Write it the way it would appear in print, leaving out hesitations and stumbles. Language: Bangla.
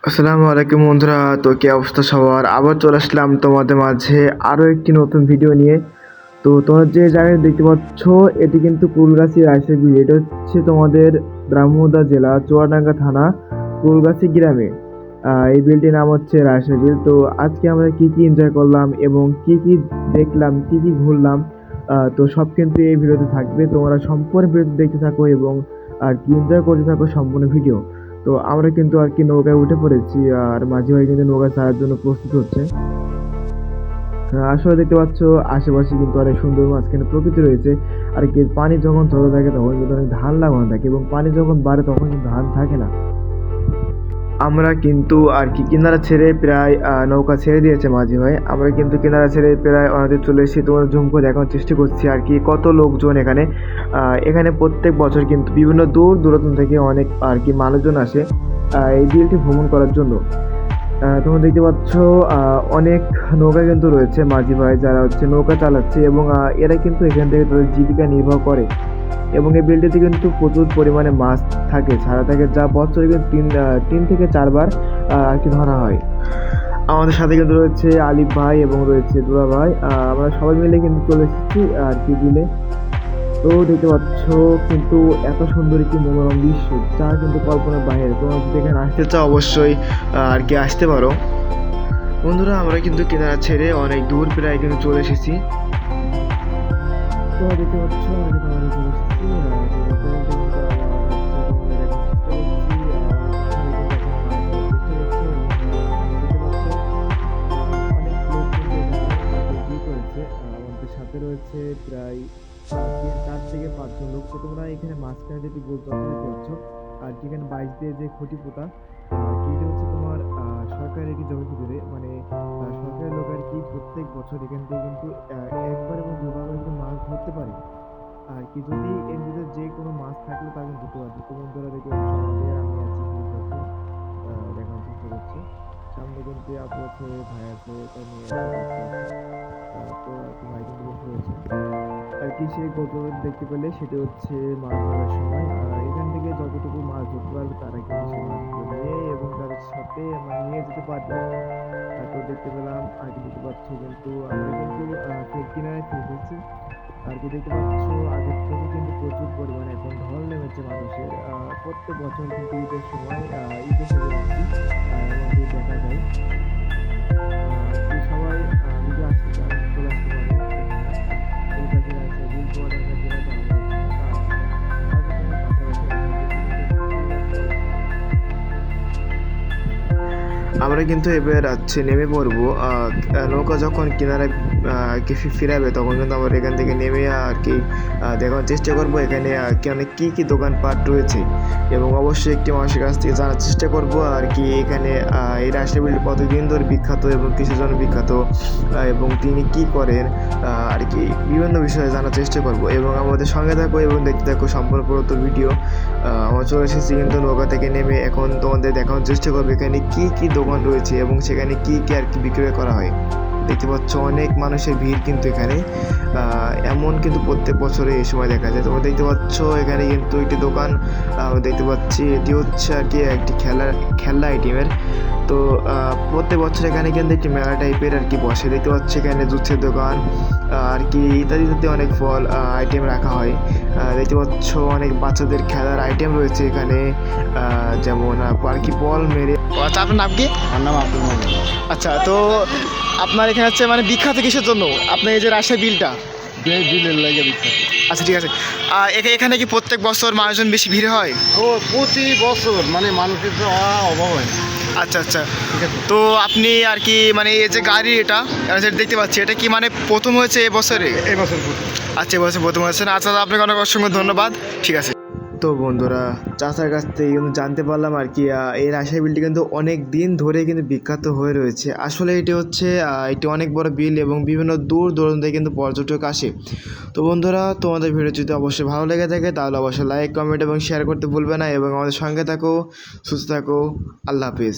আসসালামু আলাইকুম বন্ধুরা। তো কি অবস্থা সবার? আবার চলে আসলাম তোমাদের মাঝে আরও একটি নতুন ভিডিও নিয়ে। তো তোমরা যে জায়গায় দেখতে পাচ্ছ এটি কিন্তু কুলগাছি রাজশাহী বিল। এটা হচ্ছে তোমাদের ব্রাহ্মণবাড়িয়া জেলা চুয়াডাঙ্গা থানা কুলগাছি গ্রামে। এই বিলটির নাম হচ্ছে রাজশাহী বিল। তো আজকে আমরা কি কি এনজয় করলাম এবং কি কি দেখলাম, কি কি ঘুরলাম, তো সব কিন্তু এই ভিডিওতে থাকবে। তোমরা সম্পূর্ণ ভিডিওতে দেখতে থাকো এবং আর কি এনজয় করতে থাকো সম্পূর্ণ ভিডিও। তো আমরা কিন্তু আর কি নৌকায় উঠে পড়েছি, আর মাঝে মাঝে কিন্তু নৌকা ছাড়ার জন্য প্রস্তুত হচ্ছে। আসলে দেখতে পাচ্ছ আশেপাশে কিন্তু অনেক সুন্দর মাঝখানে প্রকৃতি রয়েছে। আর কি পানি যখন ঝরে থাকে তখন কিন্তু অনেক ধান লাগানো থাকে এবং পানি যখন বাড়ে তখন কিন্তু ধান থাকে না। আমরা কিন্তু আর কি কিনারা ছেড়ে প্রায় নৌকা ছেড়ে দিয়েছে মাঝি ভাই। আমরা কিন্তু কিনারা ছেড়ে প্রায় অনেক চলে এসেছি। তোমার জুম করে দেখানোর চেষ্টা করছি আর কি কত লোকজন এখানে। এখানে প্রত্যেক বছর কিন্তু বিভিন্ন দূর দূরান্ত থেকে অনেক আর কি মানুষজন আসে এই বিলটি ভ্রমণ করার জন্য। তোমরা দেখতে পাচ্ছ অনেক নৌকা কিন্তু রয়েছে মাঝি ভাই যারা হচ্ছে নৌকা চালাচ্ছে এবং এরা কিন্তু এখান থেকে তাদের জীবিকা নির্বাহ করে। এবং এই বিলটিতে কিন্তু প্রচুর পরিমাণে মাছ থাকে, ছাড়া থাকে, যা বছরে কিন্তু তিন থেকে চারবার আর কি ধরা হয়। আমাদের সাথে কিন্তু রয়েছে আলিফ ভাই এবং রয়েছে দুলা ভাই। আমরা সবাই মিলে কিন্তু চলে এসেছি আর কি বিলে। তো দেখতে পাচ্ছ কিন্তু এত সুন্দর একটি মনোরম দৃশ্য যা কিন্তু কল্পনার বাইরে। তোমরা যদি এখানে আসতে চাও অবশ্যই আর কি আসতে পারো। বন্ধুরা আমরা কিন্তু কিনারা ছেড়ে অনেক দূর প্রায় কিন্তু চলে এসেছি। তো দেখতে পাচ্ছ আমি তোমাদের চলে এসেছি। আমাদের সাথে রয়েছে প্রায় 4 থেকে 5 জন লোক। তো তোমরা এখানে মাঝখানে যেটি গোল চত্বর দেখতে পাচ্ছ আর কি এখানে 22 দিয়ে যে খুঁটি পোতা আর কি এটা হচ্ছে তোমার সরকারের একটি জমির ভিতরে, মানে সরকারের লোক আর কি প্রত্যেক বছর এখান থেকে কিন্তু একবার এবং দুবার কিন্তু মাছ ধরতে পারে। আর কি যদি এর ভিতরে যে কোনো মাছ থাকলে তা কিন্তু ধরতে পারবে। তো বন্ধুরা দেখতে পাচ্ছ আমাদের আমি আছি দেখানোর চেষ্টা করছি। সামনে কিন্তু আপু আছে, ভাই আছে, তার মেয়ে আছে, তো আর কি ভাই কিন্তু বসে রয়েছে। আর কি সেই গল্পটা দেখতে পেলে সেটা হচ্ছে মাছ ধরার সময় এখান থেকে যতটুকু মাছ ধরতে পারবে তারা কিন্তু সেই মাছগুলো নিয়ে এবং তাদের সাথে আমরা নিয়ে যেতে পারবে। তো দেখতে পেলাম আর কি দেখতে পাচ্ছ কিন্তু আমরা কিন্তু কিনারে ফেলতেছি। আর কি দেখতে পাচ্ছ আগের থেকে কিন্তু প্রচুর পরিমাণে এখন ঢল নেমেছে মানুষের। প্রত্যেক বছর কিন্তু ঈদের সময় ঈদের সময় আর কি আমাদের দেখা যায় কি সবাই যদি আসতে চান চলে আসতে পারে। কলকাতায় আছে চুয়াডাঙ্গা জেলাতে আমরা কিন্তু এবার হচ্ছে নেমে পড়বো। নৌকা যখন কিনারায় কি ফিরাবে তখন কিন্তু আমরা এখান থেকে নেমে আর কি দেখার চেষ্টা করবো এখানে অনেক কী কী দোকানপাট রয়েছে এবং অবশ্যই একটি মানুষের কাছ থেকে জানার চেষ্টা করব আর কি এখানে এই রাজশাহী বিল কতদিন ধরে বিখ্যাত এবং কিসের জন্য বিখ্যাত এবং তিনি কি করেন আর কি বিভিন্ন বিষয়ে জানার চেষ্টা করব। এবং আমাদের সঙ্গে থাকো এবং দেখতে থাকো সম্পূর্ণ পুরাতন ভিডিও। আমরা চলে এসেছি কিন্তু নৌকা থেকে নেমে এখন তোমাদের দেখানোর চেষ্টা করবো এখানে কী কী দোকান রয়েছে এবং সেখানে কী কী আর কি বিক্রয় করা হয়। দেখতে পাচ্ছ অনেক মানুষের ভিড় কিন্তু এখানে, এমন কিন্তু প্রত্যেক বছরে এই সময় দেখা যায়। তোমরা দেখতে পাচ্ছ এখানে কিন্তু একটি দোকান দেখতে পাচ্ছি, এটি হচ্ছে আর কি একটি খেলনা আইটেমের। তো প্রত্যেক বছর এখানে কিন্তু একটি মেলা টাইপের আর কি বসে। দেখতে পাচ্ছি এখানে জুসের দোকান আর কি ইত্যাদি ইত্যাদি অনেক ফল আইটেম রাখা হয়। দেখতে পাচ্ছ অনেক বাচ্চাদের খেলার আইটেম রয়েছে এখানে, যেমন আর কি বল মেরে। আচ্ছা আপনার নাম কি? আমার নাম আব্দুল মোহাম্মদ। আচ্ছা, তো আপনার এখানে হচ্ছে মানে বিখ্যাত কিসের জন্য আপনার এই যে রাজশাহী বিলটা? বিলের লাগে বিখ্যাত। আচ্ছা ঠিক আছে। এখানে কি প্রত্যেক বছর মানুষজন বেশি ভিড় হয়? ও প্রতি বছর মানে মানুষের তো অভাব হয় না। আচ্ছা আচ্ছা, ঠিক আছে। তো আপনি আর কি মানে এই যে গাড়ি এটা যেটা দেখতে পাচ্ছি এটা কি মানে প্রথম হয়েছে এবছরে? এই বছর প্রথম। আচ্ছা এবছর প্রথম হয়েছে না? আচ্ছা আপনাকে অনেক অসংখ্য ধন্যবাদ। ঠিক আছে। তো বন্ধুরা চাচার কাছ থেকে কিন্তু জানতে পারলাম আর কি এই রাজশাহী বিলটি কিন্তু অনেক দিন ধরে কিন্তু বিখ্যাত হয়ে রয়েছে। আসলে এটি হচ্ছে এটি অনেক বড় বিল এবং বিভিন্ন দূর দূরান্ত থেকে কিন্তু পর্যটক আসে। তো বন্ধুরা তোমাদের ভিডিও যদি অবশ্যই ভালো লেগে থাকে তাহলে অবশ্যই লাইক, কমেন্ট এবং শেয়ার করতে ভুলবে না এবং আমাদের সঙ্গে থাকো, সুস্থ থাকো। আল্লাহ হাফিজ।